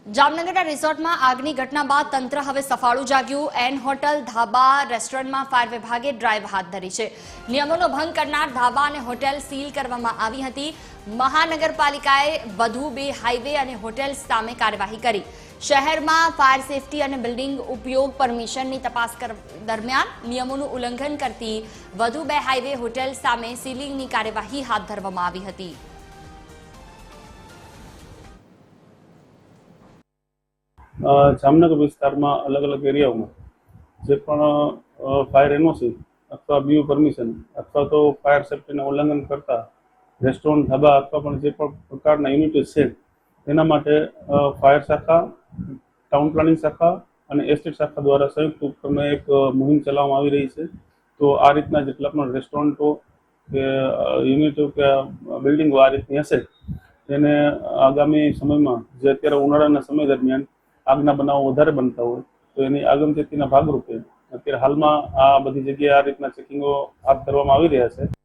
જામનગરના રિસોર્ટમાં આગની ઘટના બાદ તંત્ર હવે સફાળું જાગ્યું। એન હોટલ, ધાબા, રેસ્ટોરન્ટમાં ફાયર વિભાગે ડ્રાઈવ હાથ ધરી છે। નિયમોનો ભંગ કરનાર ધાબા અને હોટેલ સીલ કરવામાં આવી હતી। મહાનગરપાલિકાએ વધુ 2 હાઈવે અને હોટેલ સામે કાર્યવાહી કરી। શહેરમાં ફાયર સેફટી અને બિલ્ડિંગ ઉપયોગ પરમિશનની તપાસ દરમિયાન નિયમોનું ઉલ્લંઘન કરતી વધુ 2 હાઈવે હોટેલ સામે સીલિંગની કાર્યવાહી હાથ ધરવામાં આવી હતી। જામનગર વિસ્તારમાં અલગ અલગ એરિયાઓમાં જે પણ ફાયર એનઓસી અથવા બીયુ પરમિશન અથવા તો ફાયર સેફ્ટીના ઉલ્લંઘન કરતા રેસ્ટોરન્ટ, ધાબા અથવા પણ જે પણ પ્રકારના યુનિટીઝ છે તેના માટે ફાયર શાખા, ટાઉન પ્લાનિંગ શાખા અને એસ્ટેટ શાખા દ્વારા સંયુક્ત ઉપક્રમે એક મુહિમ ચલાવવામાં આવી રહી છે। તો આ રીતના જેટલા પણ રેસ્ટોરન્ટો કે યુનિટો કે બિલ્ડિંગો આ રીતની હશે તેને આગામી સમયમાં જે અત્યારે ઉનાળાના સમય દરમિયાન આગના બનાવો વધારે બનતા હોય તો એની આગમચેતીના ભાગરૂપે અત્યારે હાલમાં આ બધી જગ્યાએ આ રીતના ચેકિંગો હાથ ધરવામાં આવી રહ્યા છે।